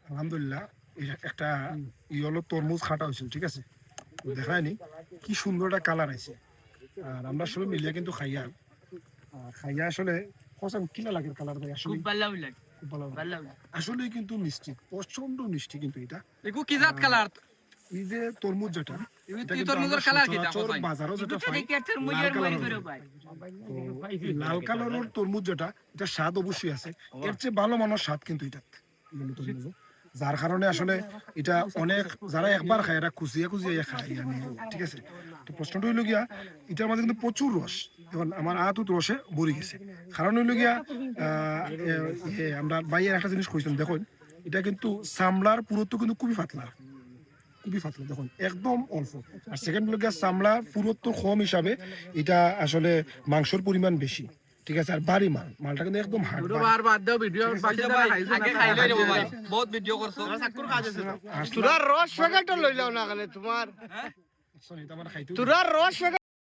আলহামদুলিল্লাহ একটা হলো তরমুজ খাটা হয়েছিল, ঠিক আছে, দেখায়নি কি সুন্দর একটা কালার আছে। আর আমরা সবাই মিলিয়ে কিন্তু খাইয়া খাইয়া আসলে কসম কিনা লাগে কালার ভাই, আসলে খুব ভালো লাগে। খুব ভালো লাগে। ভালো লাগে। আসলে কিন্তু মিষ্টি, প্রচন্ড মিষ্টি কিন্তু এটা। এগু কি জাত কালার? এই যে তরমুজ যেটা, এগু এটা তুই কিন্তু তরমুজের আমরা কালার কি তা সচরাচর কই? বাজারও যেটা এগু তো পাই দেখি একটা লাল মুজের মই কালারের করে হয়। পাই। তো লাল কালারের তরমুজ যেটা, এটা স্বাদ অবশ্যই আছে, এর চেয়ে ভালো মানের স্বাদ কিন্তু এটা তরমুজ। যার কারণে আসলে এটা অনেক যারা একবার খায় এরা খুঁজিয়ে খুঁজিয়ে খায়, ঠিক আছে। তো প্রশ্নটা হইল গিয়া এটার মধ্যে কিন্তু প্রচুর রস, এখন আমার আতুত রসে ভরে গেছে। কারণ হইল গিয়া আমরা বাইয়ের একটা জিনিস কইছিলাম, দেখুন এটা কিন্তু চামড়ার পুরুত্ব কিন্তু খুবই পাতলা, খুবই পাতলা, দেখুন একদম অল্প। আর সেকেন্ড হলো গিয়া চামড়ার পুরুত্ব কম হিসাবে এটা আসলে মাংসের পরিমাণ বেশি, ঠিক আছে। আর বাড়ি মালটা কিন্তু একদম হার্ড। বাদ দাও ভিডিও বাকি যারা খাইছো আগে খাইলে রে ভাই বহুত ভিডিও করছো সাকুর কাজ আছে তোরা রস প্যাকেটটা লইলাও না কেন তোমার খাইতে তোরা রস